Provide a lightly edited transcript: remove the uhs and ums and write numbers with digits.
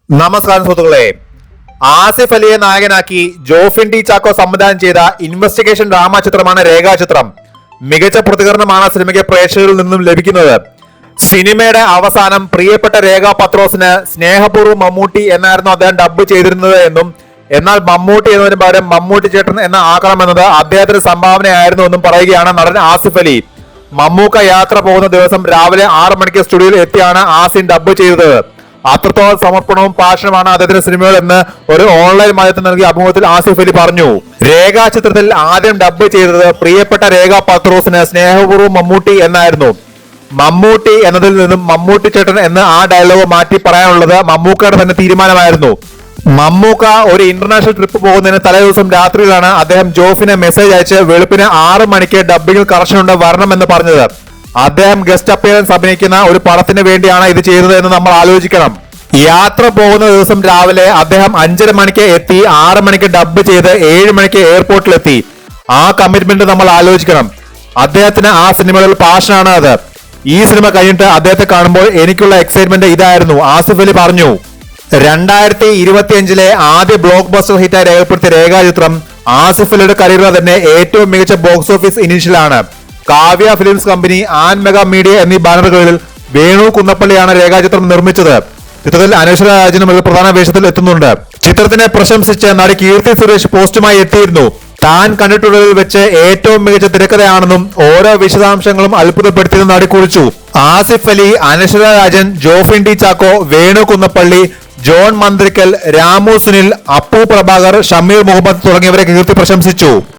നമസ്കാരം സുഹൃത്തുക്കളെ. ആസിഫ് അലിയെ നായകനാക്കി ജോഫിൻ ടി ചാക്കോ സംവിധാനം ചെയ്ത ഇൻവെസ്റ്റിഗേഷൻ ഡ്രാമ ചിത്രമാണ് രേഖാചിത്രം. മികച്ച പ്രതികരണമാണ് സിനിമയ്ക്ക് പ്രേക്ഷകരിൽ നിന്നും ലഭിക്കുന്നത്. സിനിമയുടെ അവസാനം പ്രിയപ്പെട്ട രേഖ പത്രോസിന് സ്നേഹപൂർവ്വം മമ്മൂട്ടി എന്നായിരുന്നു അദ്ദേഹം ഡബ്ബ് ചെയ്തിരുന്നത് എന്നും, എന്നാൽ മമ്മൂട്ടി എന്നതിന് പകരം മമ്മൂട്ടി ചേട്ടൻ എന്ന് ആക്കണമെന്നത് അദ്ദേഹത്തിന് സംഭാവനയായിരുന്നു എന്നും പറയുകയാണ് നടൻ ആസിഫ് അലി. മമ്മൂക്ക യാത്ര പോകുന്ന ദിവസം രാവിലെ 6 മണിക്ക് സ്റ്റുഡിയോയിൽ എത്തിയാണ് ആ സീൻ ഡബ്ബ് ചെയ്തത്. അത്രത്തോളം സമർപ്പണവും പാഷനുമാണ് അദ്ദേഹത്തിന്റെ സിനിമകൾ എന്ന് ഒരു ഓൺലൈൻ മാധ്യമത്തിൽ നൽകിയ അഭിമുഖത്തിൽ ആസിഫ് അലി പറഞ്ഞു. രേഖാ ചിത്രത്തിൽ ആദ്യം ഡബ്ബ് ചെയ്തത് പ്രിയപ്പെട്ട രേഖ പത്രോസിന് സ്നേഹപൂർവ്വം മമ്മൂട്ടി എന്നായിരുന്നു. മമ്മൂട്ടി എന്നതിൽ നിന്നും മമ്മൂട്ടി ചേട്ടൻ എന്ന് ആ ഡയലോഗ് മാറ്റി പറയാനുള്ളത് മമ്മൂക്കയുടെ തന്നെ തീരുമാനമായിരുന്നു. മമ്മൂക്ക ഒരു ഇന്റർനാഷണൽ ട്രിപ്പ് പോകുന്നതിന് തലേദിവസം രാത്രിയിലാണ് അദ്ദേഹം ജോഫിന് മെസ്സേജ് അയച്ച് വെളുപ്പിന് 6 മണിക്ക് ഡബ്ബിങ്ങിൽ കറക്ഷൻ ഉണ്ട് വരണമെന്ന് പറഞ്ഞത്. അദ്ദേഹം ഗസ്റ്റ് അപ്പിയറൻസ് അഭിനയിക്കുന്ന ഒരു പടത്തിന് വേണ്ടിയാണ് ഇത് ചെയ്തത് എന്ന് നമ്മൾ ആലോചിക്കണം. യാത്ര പോകുന്ന ദിവസം രാവിലെ അദ്ദേഹം 5:30 മണിക്ക് എത്തി 6 മണിക്ക് ഡബ്ബ് ചെയ്ത് 7 മണിക്ക് എയർപോർട്ടിലെത്തി. ആ കമ്മിറ്റ്മെന്റ് നമ്മൾ ആലോചിക്കണം. അദ്ദേഹത്തിന് ആ സിനിമകളിൽ പാഷനാണ് അത്. ഈ സിനിമ കഴിഞ്ഞിട്ട് അദ്ദേഹത്തെ കാണുമ്പോൾ എനിക്കുള്ള എക്സൈറ്റ്മെന്റ് ഇതായിരുന്നു, ആസിഫ് അലി പറഞ്ഞു. 2025 ആദ്യ ബ്ലോക്ക് ബസ്റ്റർ ഹിറ്റായി രേഖപ്പെടുത്തിയ രേഖാചിത്രം ആസിഫ് അലിയുടെ കരിയറിലെ തന്നെ ഏറ്റവും മികച്ച ബോക്സ് ഓഫീസ് ഇനീഷ്യലാണ്. Kavya films company, and mega media എന്നീ ബാനറുകളിൽ വേണു കുന്നപ്പള്ളിയാണ് രേഖാചിത്രം നിർമ്മിച്ചത്. ചിത്രത്തിൽ അനശ്വര രാജനും ഒരു പ്രധാന വേഷത്തിൽ എത്തുന്നുണ്ട്. ചിത്രത്തിനെ പ്രശംസിച്ച് നടി കീർത്തി സുരേഷ് പോസ്റ്റുമായി എത്തിയിരുന്നു. താൻ കണ്ടിട്ടുള്ളതിൽ വെച്ച് ഏറ്റവും മികച്ച തിരക്കഥയാണെന്നും ഓരോ വിശദാംശങ്ങളും അത്ഭുതപ്പെടുത്തിയെന്നും നടി കുറിച്ചു. ആസിഫ് അലി, അനശ്വര രാജൻ, ജോഫിൻ ടി ചാക്കോ, വേണു കുന്നപ്പള്ളി, ജോൺ മന്ത്രിക്കൽ, രാമു സുനിൽ, അപ്പു പ്രഭാകർ, ഷമീർ മുഹമ്മദ് തുടങ്ങിയവരെ കീർത്തി പ്രശംസിച്ചു.